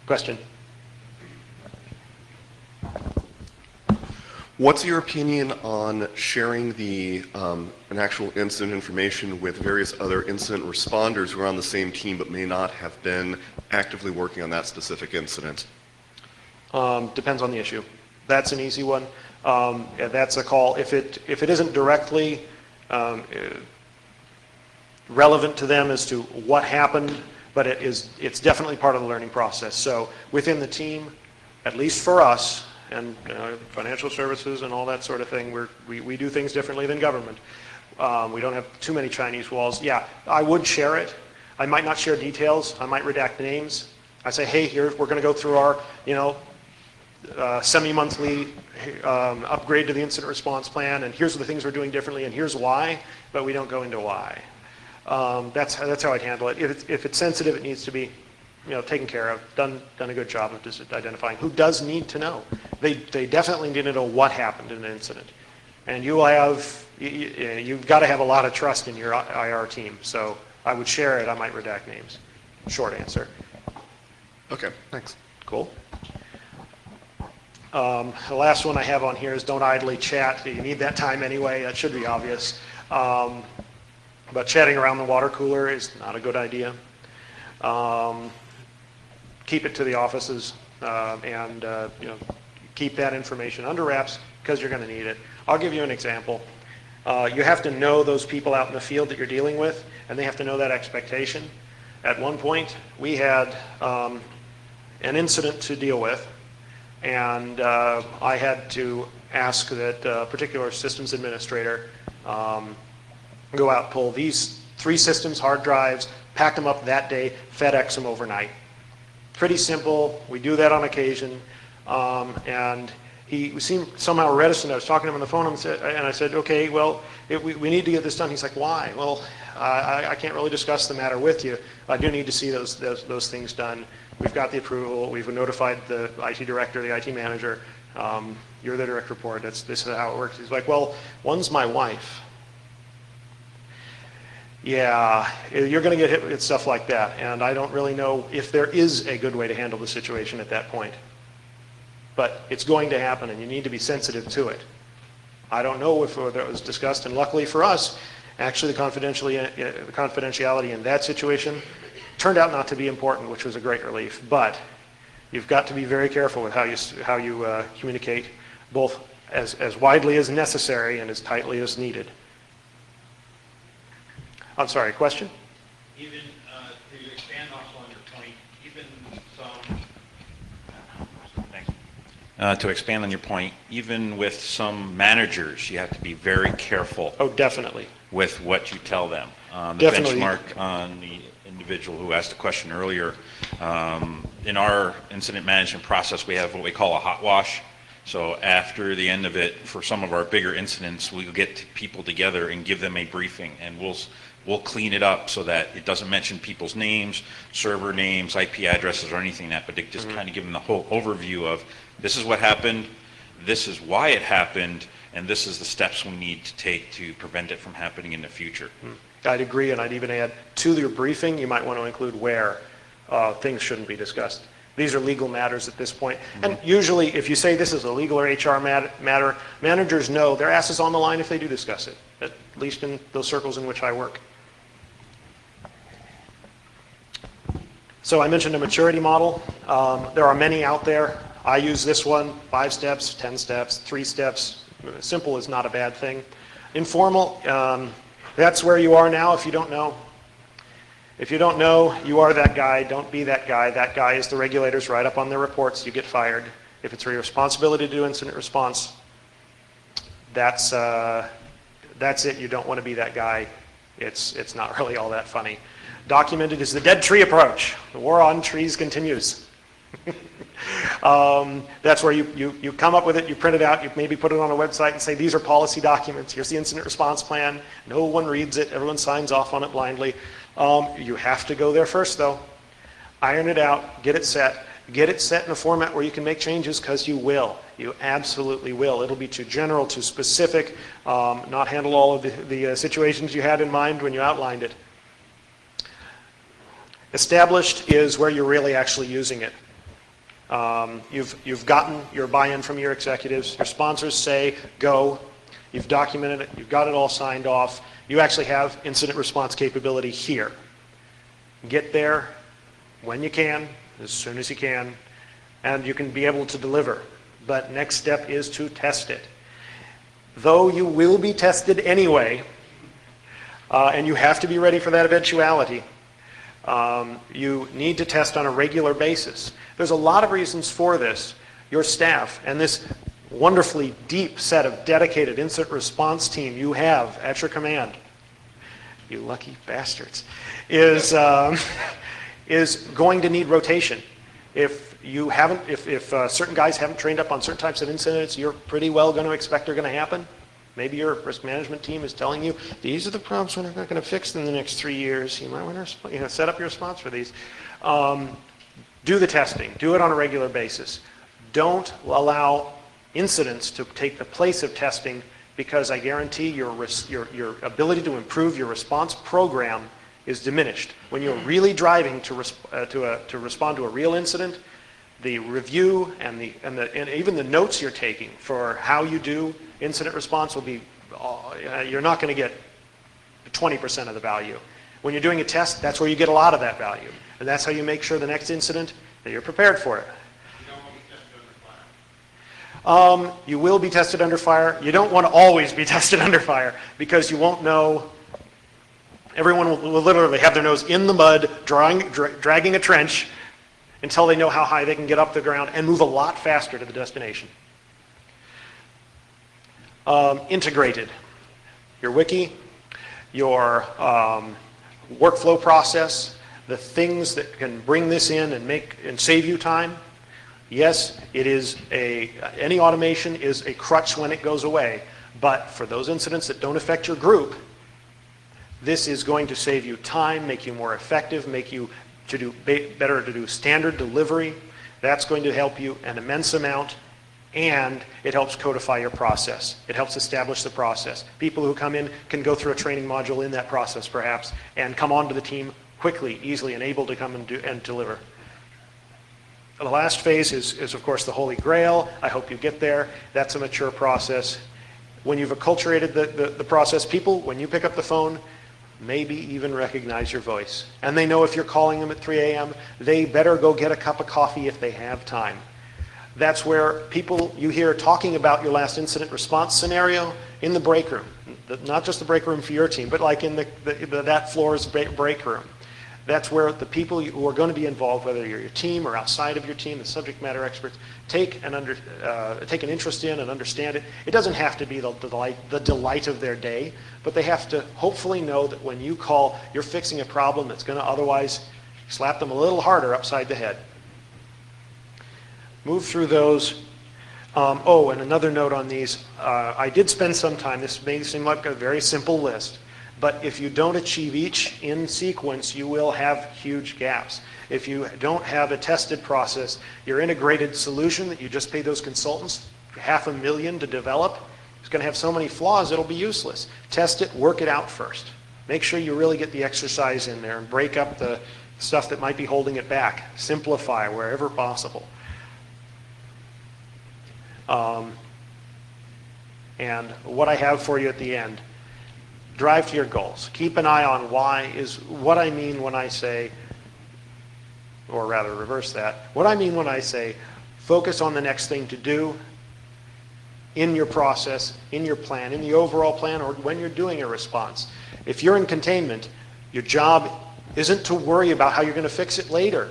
Question? What's your opinion on sharing an actual incident information with various other incident responders who are on the same team but may not have been actively working on that specific incident? Depends on the issue. That's an easy one. That's a call. If it isn't directly relevant to them as to what happened, but it's definitely part of the learning process. So within the team, at least for us, and financial services and all that sort of thing, we do things differently than government. We don't have too many Chinese walls. Yeah, I would share it. I might not share details. I might redact names. I say, hey, here we're going to go through our semi-monthly upgrade to the incident response plan, and here's the things we're doing differently, and here's why, but we don't go into why. That's how I'd handle it. If it's sensitive, it needs to be, taken care of. Done a good job of just identifying who does need to know. They definitely need to know what happened in an incident, and you've got to have a lot of trust in your IR team. So I would share it. I might redact names. Short answer. Okay, thanks. Cool. The last one I have on here is don't idly chat. You need that time anyway. That should be obvious. But chatting around the water cooler is not a good idea. Keep it to the offices and keep that information under wraps because you're going to need it. I'll give you an example. You have to know those people out in the field that you're dealing with, and they have to know that expectation. At one point, we had an incident to deal with, and I had to ask that a particular systems administrator go out, pull these 3 systems, hard drives, pack them up that day, FedEx them overnight. Pretty simple. We do that on occasion. And he seemed somehow reticent. I was talking to him on the phone and I said, okay, well, we need to get this done. He's like, why? Well, I can't really discuss the matter with you. I do need to see those things done. We've got the approval. We've notified the IT director, the IT manager. You're the direct report. This is how it works. He's like, well, one's my wife. Yeah, you're going to get hit with stuff like that, and I don't really know if there is a good way to handle the situation at that point. But it's going to happen, and you need to be sensitive to it. I don't know if it was discussed, and luckily for us, actually the confidentiality in that situation turned out not to be important, which was a great relief. But you've got to be very careful with how you communicate, both as widely as necessary and as tightly as needed. I'm sorry, question? Even to expand also on your point, even some... Thanks. To expand on your point, even with some managers, you have to be very careful. Oh, definitely. With what you tell them. The Definitely. benchmark on the individual who asked the question earlier, in our incident management process, we have what we call a hot wash. So after the end of it, for some of our bigger incidents, we'll get people together and give them a briefing, and we'll clean it up so that it doesn't mention people's names, server names, IP addresses, or anything like that, but it just kind of give them the whole overview of this is what happened, this is why it happened, and this is the steps we need to take to prevent it from happening in the future. I'd agree, and I'd even add to your briefing, you might want to include where things shouldn't be discussed. These are legal matters at this point. And usually, if you say this is a legal or HR matter, managers know their ass is on the line if they do discuss it, at least in those circles in which I work. So I mentioned a maturity model. There are many out there. I use this one, 5 steps, 10 steps, 3 steps. Simple is not a bad thing. Informal, that's where you are now if you don't know. If you don't know, you are that guy. Don't be that guy. That guy is the regulators write up on their reports. You get fired. If it's your responsibility to do incident response, that's it. You don't want to be that guy. It's not really all that funny. Documented is the dead tree approach. The war on trees continues. That's where you come up with it, you print it out, you maybe put it on a website and say, these are policy documents, here's the incident response plan. No one reads it, everyone signs off on it blindly. You have to go there first though. Iron it out, get it set in a format where you can make changes, because you will. You absolutely will. It'll be too general, too specific, not handle all of the situations you had in mind when you outlined it. Established is where you're really actually using it. You've gotten your buy-in from your executives. Your sponsors say, go. You've documented it. You've got it all signed off. You actually have incident response capability here. Get there when you can, as soon as you can, and you can be able to deliver. But next step is to test it. Though you will be tested anyway, and you have to be ready for that eventuality, you need to test on a regular basis. There's a lot of reasons for this. Your staff and this wonderfully deep set of dedicated incident response team you have at your command, you lucky bastards, is going to need rotation. If certain guys haven't trained up on certain types of incidents you're pretty well going to expect are going to happen, Maybe your risk management team is telling you, these are the problems we're not going to fix in the next 3 years. You might want to set up your response for these. Do the testing. Do it on a regular basis. Don't allow incidents to take the place of testing, because I guarantee your ability to improve your response program is diminished. When you're really driving to respond to a real incident, the review and even the notes you're taking for how you do incident response will be, you're not going to get 20% of the value. When you're doing a test, that's where you get a lot of that value. And that's how you make sure the next incident that you're prepared for it. You will be tested under fire. You don't want to always be tested under fire, because you won't know. Everyone will literally have their nose in the mud, dragging a trench, until they know how high they can get up the ground and move a lot faster to the destination. Integrated. Your wiki, your workflow process, the things that can bring this in and save you time. Yes, it is any automation is a crutch when it goes away, but for those incidents that don't affect your group, this is going to save you time, make you more effective, make you better to do standard delivery. That's going to help you an immense amount, and it helps codify your process. It helps establish the process. People who come in can go through a training module in that process, perhaps, and come onto the team quickly, easily, and able to come and deliver. The last phase is, of course, the Holy Grail. I hope you get there. That's a mature process. When you've acculturated the process, people, when you pick up the phone, maybe even recognize your voice. And they know if you're calling them at 3 a.m., they better go get a cup of coffee if they have time. That's where people you hear talking about your last incident response scenario in the break room. Not just the break room for your team, but like in that floor's break room. That's where the people who are going to be involved, whether you're your team or outside of your team, the subject matter experts, take an interest in and understand it. It doesn't have to be the delight of their day, but they have to hopefully know that when you call, you're fixing a problem that's going to otherwise slap them a little harder upside the head. Move through those. And another note on these. I did spend some time. This may seem like a very simple list. But if you don't achieve each in sequence, you will have huge gaps. If you don't have a tested process, your integrated solution that you just paid those consultants $500,000 to develop is going to have so many flaws it'll be useless. Test it, work it out first. Make sure you really get the exercise in there and break up the stuff that might be holding it back. Simplify wherever possible. And what I have for you at the end. Drive to your goals. Keep an eye on why is what I mean when I say, or rather reverse that, what I mean when I say focus on the next thing to do in your process, in your plan, in the overall plan, or when you're doing a response. If you're in containment, your job isn't to worry about how you're going to fix it later.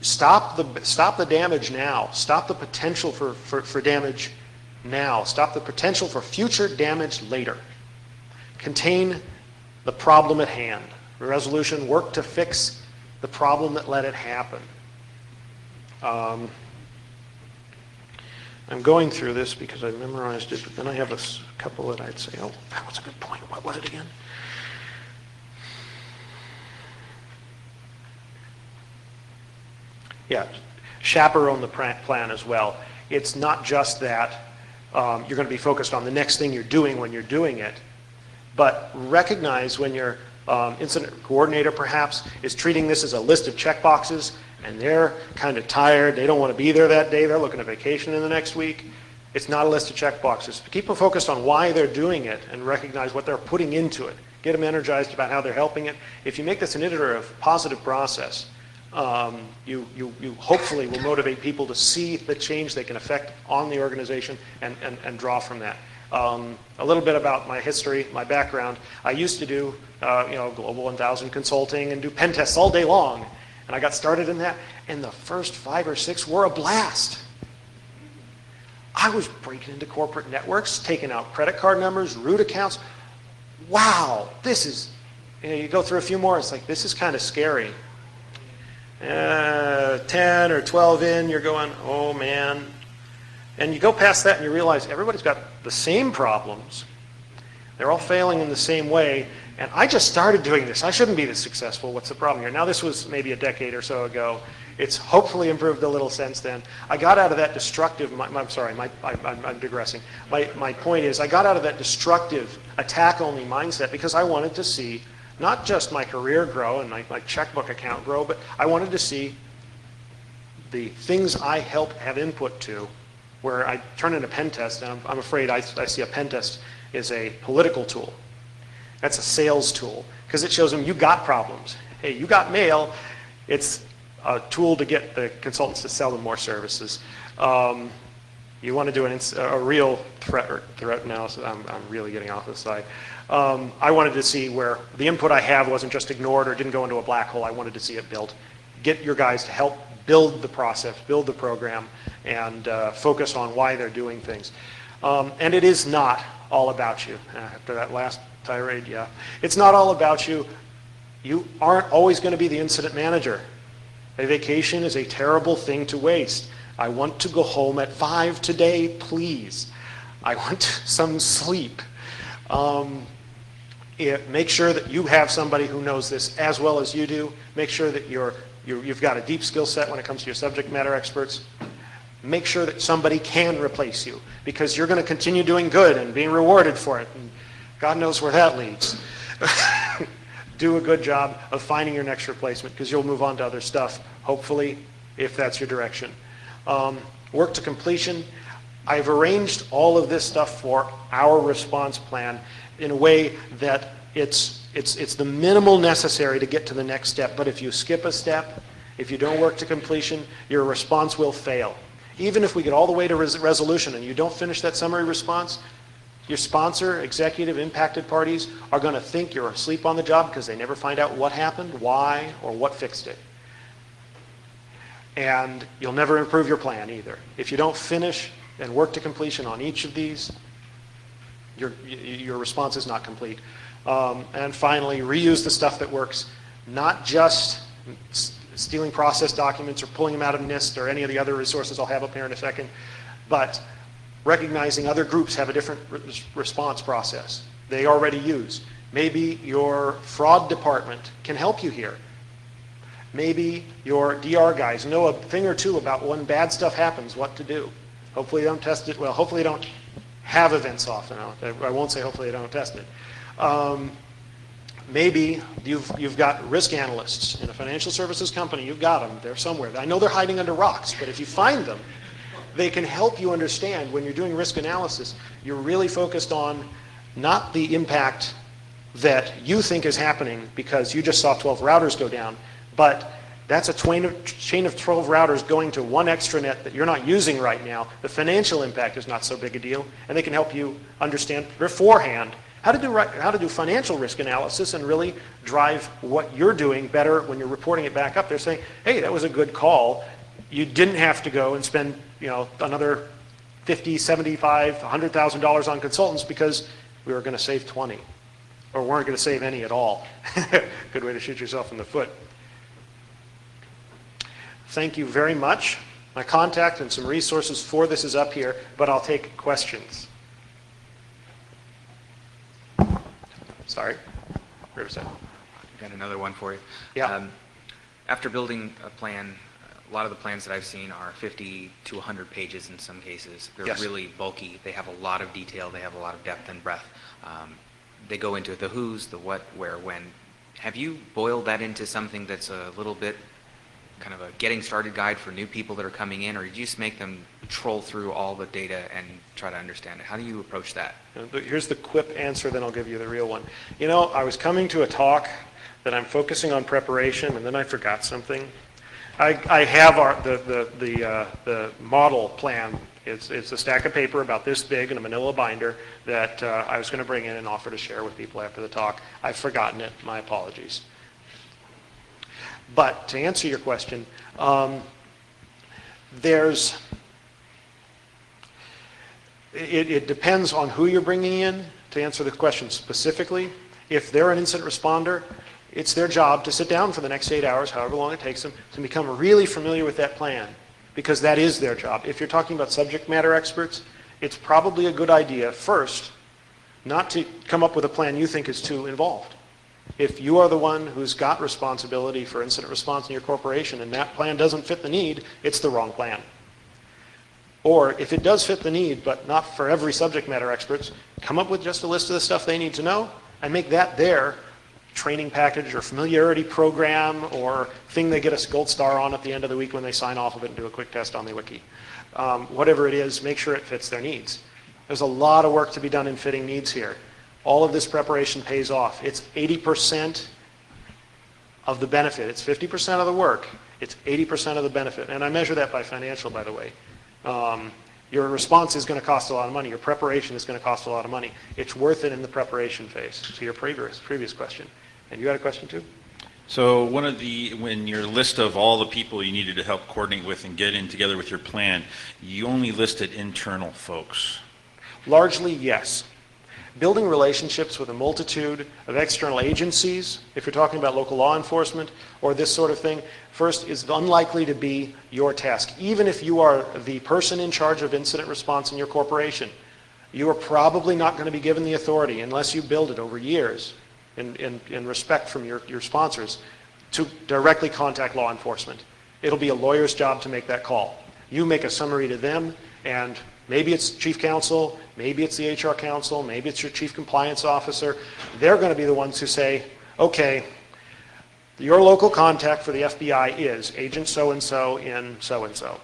Stop the damage now. Stop the potential for damage now. Stop the potential for future damage later. Contain the problem at hand. Resolution, work to fix the problem that let it happen. I'm going through this because I memorized it, but then I have a couple that I'd say, oh, that was a good point. What was it again? Yeah, chaperone the plan as well. It's not just that you're going to be focused on the next thing you're doing when you're doing it, but recognize when your incident coordinator perhaps is treating this as a list of checkboxes and they're kind of tired, they don't want to be there that day, they're looking at vacation in the next week. It's not a list of checkboxes. Keep them focused on why they're doing it and recognize what they're putting into it. Get them energized about how they're helping it. If you make this an iterative, positive process, you hopefully will motivate people to see the change they can affect on the organization and draw from that. A little bit about my history, my background. I used to do Global 1000 consulting and do pen tests all day long. And I got started in that, and the first 5 or 6 were a blast. I was breaking into corporate networks, taking out credit card numbers, root accounts. Wow, this is, you go through a few more, it's like, this is kind of scary. 10 or 12 in, you're going, oh man. And you go past that and you realize everybody's got the same problems, They're all failing in the same way. And I just started doing this. I shouldn't be this successful. What's the problem here? Now, this was maybe a decade or so ago. It's hopefully improved a little since then. I got out of that destructive, I'm digressing. My point is, I got out of that destructive, attack-only mindset because I wanted to see not just my career grow and my checkbook account grow, but I wanted to see the things I help have input to, where I turn in a pen test, and I'm afraid I see a pen test as a political tool. That's a sales tool, because it shows them you got problems. Hey, you got mail. It's a tool to get the consultants to sell them more services. You want to do a real threat analysis. I'm really getting off this side. I wanted to see where the input I have wasn't just ignored or didn't go into a black hole. I wanted to see it built. Get your guys to help build the process, build the program, and focus on why they're doing things. And it is not all about you. After that last tirade, yeah. It's not all about you. You aren't always going to be the incident manager. A vacation is a terrible thing to waste. I want to go home at 5 today, please. I want some sleep. Make sure that you have somebody who knows this as well as you do. Make sure that you've got a deep skill set when it comes to your subject matter experts. Make sure that somebody can replace you, because you're going to continue doing good and being rewarded for it. And God knows where that leads. Do a good job of finding your next replacement, because you'll move on to other stuff, hopefully, if that's your direction. Work to completion. I've arranged all of this stuff for our response plan in a way that it's the minimal necessary to get to the next step. But if you skip a step, if you don't work to completion, your response will fail. Even if we get all the way to resolution and you don't finish that summary response, your sponsor, executive, impacted parties are going to think you're asleep on the job because they never find out what happened, why, or what fixed it. And you'll never improve your plan either. If you don't finish and work to completion on each of these, your response is not complete. And finally, reuse the stuff that works, not just stealing process documents or pulling them out of NIST or any of the other resources I'll have up here in a second, but recognizing other groups have a different response process they already use. Maybe your fraud department can help you here. Maybe your DR guys know a thing or two about when bad stuff happens, what to do. Hopefully they don't test it. Well, hopefully they don't have events often. I won't say hopefully they don't test it. Maybe you've got risk analysts in a financial services company. You've got them. They're somewhere. I know they're hiding under rocks, but if you find them, they can help you understand when you're doing risk analysis, you're really focused on not the impact that you think is happening because you just saw 12 routers go down, but that's a chain of 12 routers going to one extranet that you're not using right now. The financial impact is not so big a deal, and they can help you understand beforehand how to do financial risk analysis and really drive what you're doing better when you're reporting it back up. They're saying, hey, that was a good call. You didn't have to go and spend another $50,000, $75,000, $100,000 on consultants because we were going to save 20 or weren't going to save any at all. Good way to shoot yourself in the foot. Thank you very much. My contact and some resources for this is up here, but I'll take questions. Sorry. Riverside. Got another one for you. Yeah. After building a plan, a lot of the plans that I've seen are 50 to 100 pages in some cases. They're Yes. really bulky. They have a lot of detail. They have a lot of depth and breadth. They go into the who's, the what, where, when. Have you boiled that into something that's a little bit kind of a getting started guide for new people that are coming in, or do you just make them troll through all the data and try to understand it? How do you approach that? Here's the quip answer, then I'll give you the real one. I was coming to a talk that I'm focusing on preparation, and then I forgot something. I have the model plan. It's a stack of paper about this big in a manila binder that I was going to bring in and offer to share with people after the talk. I've forgotten it. My apologies. But to answer your question, it depends on who you're bringing in to answer the question specifically. If they're an incident responder, it's their job to sit down for the next 8 hours, however long it takes them, to become really familiar with that plan, because that is their job. If you're talking about subject matter experts, it's probably a good idea first not to come up with a plan you think is too involved. If you are the one who's got responsibility for incident response in your corporation and that plan doesn't fit the need, it's the wrong plan. Or if it does fit the need, but not for every subject matter experts, come up with just a list of the stuff they need to know and make that their training package or familiarity program or thing they get a gold star on at the end of the week when they sign off of it and do a quick test on the wiki. Whatever it is, make sure it fits their needs. There's a lot of work to be done in fitting needs here. All of this preparation pays off. It's 80% of the benefit. It's 50% of the work. It's 80% of the benefit. And I measure that by financial, by the way. Your response is going to cost a lot of money. Your preparation is going to cost a lot of money. It's worth it in the preparation phase, to your previous question. And you had a question too? So when your list of all the people you needed to help coordinate with and get in together with your plan, you only listed internal folks. Largely, yes. Building relationships with a multitude of external agencies, if you're talking about local law enforcement or this sort of thing, first is unlikely to be your task. Even if you are the person in charge of incident response in your corporation, you are probably not going to be given the authority, unless you build it over years in respect from your sponsors, to directly contact law enforcement. It'll be a lawyer's job to make that call. You make a summary to them, and maybe it's chief counsel, maybe it's the HR counsel, maybe it's your chief compliance officer. They're going to be the ones who say, okay, your local contact for the FBI is agent so-and-so in so-and-so.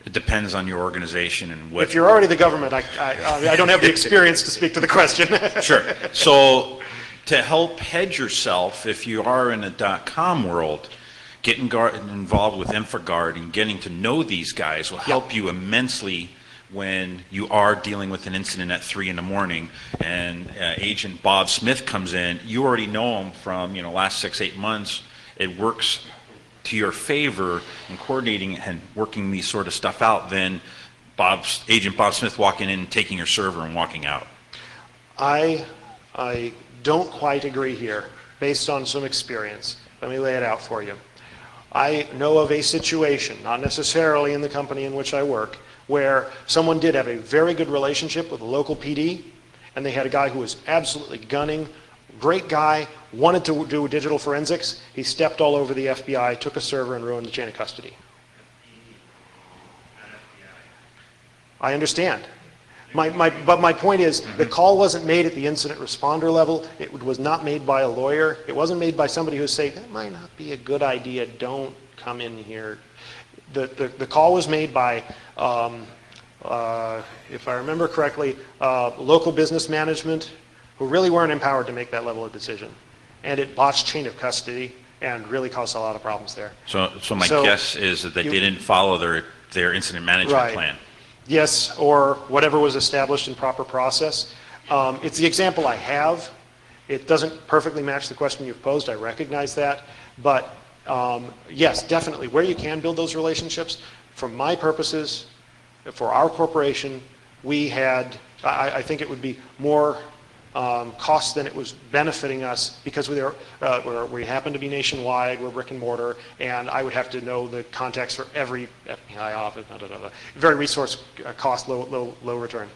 It depends on your organization and what... If you're already the government, I don't have the experience to speak to the question. Sure. So to help hedge yourself, if you are in a .com world, getting involved with InfraGard and getting to know these guys will help you immensely when you are dealing with an incident at 3 in the morning and Agent Bob Smith comes in. You already know him from last 6-8 months. It works to your favor in coordinating and working these sort of stuff out than Agent Bob Smith walking in, taking your server and walking out. I don't quite agree here based on some experience. Let me lay it out for you. I know of a situation, not necessarily in the company in which I work, where someone did have a very good relationship with a local PD, and they had a guy who was absolutely gunning, great guy, wanted to do digital forensics. He stepped all over the FBI, took a server, and ruined the chain of custody. I understand. But my point is, the call wasn't made at the incident responder level. It was not made by a lawyer. It wasn't made by somebody who's saying, that might not be a good idea, don't come in here. The call was made by, if I remember correctly, local business management who really weren't empowered to make that level of decision. And it botched chain of custody and really caused a lot of problems there. So my guess is that they didn't follow their incident management plan. Yes, or whatever was established in proper process. It's the example I have. It doesn't perfectly match the question you've posed. I recognize that. But yes, definitely, where you can build those relationships, for my purposes, for our corporation, we had, I think it would be more cost than it was benefiting us because we happen to be nationwide, we're brick and mortar, and I would have to know the contacts for every FBI office, very resource cost, low return.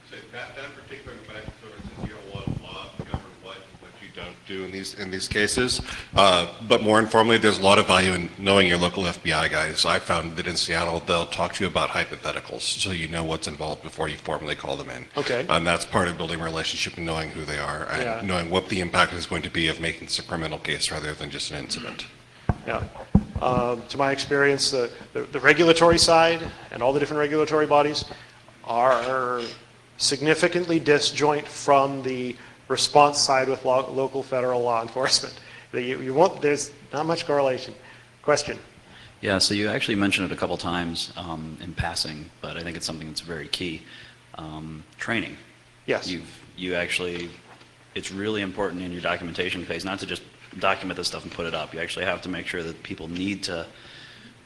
So that particular question, since you don't want law to govern what you don't do in these cases, but more informally, there's a lot of value in knowing your local FBI guys. I found that in Seattle, they'll talk to you about hypotheticals, so you know what's involved before you formally call them in. Okay. And that's part of building a relationship and knowing who they are and knowing what the impact is going to be of making this a criminal case rather than just an incident. Yeah. To my experience, the regulatory side and all the different regulatory bodies are significantly disjoint from the response side with local federal law enforcement. There's not much correlation. Question? Yeah, so you actually mentioned it a couple times in passing, but I think it's something that's very key. Training. Yes. It's really important in your documentation phase, not to just document this stuff and put it up. You actually have to make sure that people need to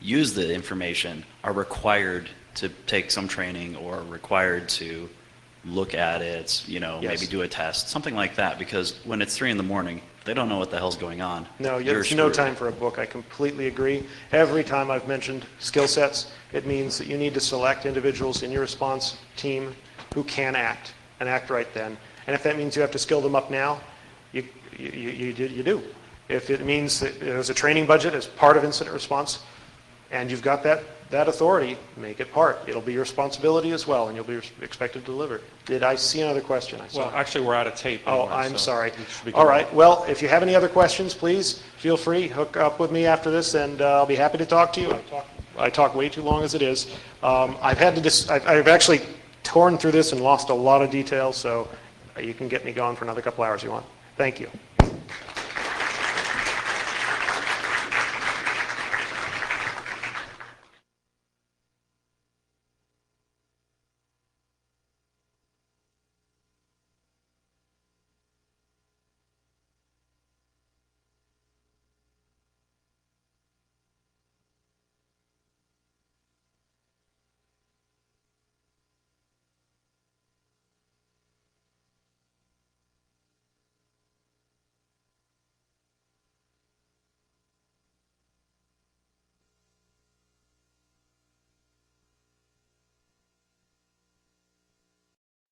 use the information, are required to take some training or required to look at it, maybe do a test, something like that, because when it's 3 in the morning, they don't know what the hell's going on. No, there's no time for a book. I completely agree. Every time I've mentioned skill sets, it means that you need to select individuals in your response team who can act. and act right then. And if that means you have to skill them up now, you do. If it means that there's a training budget as part of incident response, and you've got that authority, make it part. It'll be your responsibility as well, and you'll be expected to deliver. Did I see another question? I saw. Well, actually, we're out of tape. Oh, anyway, I'm so sorry. it should be All good. right. Well, if you have any other questions, please feel free. Hook up with me after this, and I'll be happy to talk to you. I talk way too long as it is. I've actually torn through this and lost a lot of details, so you can get me going for another couple hours if you want. Thank you.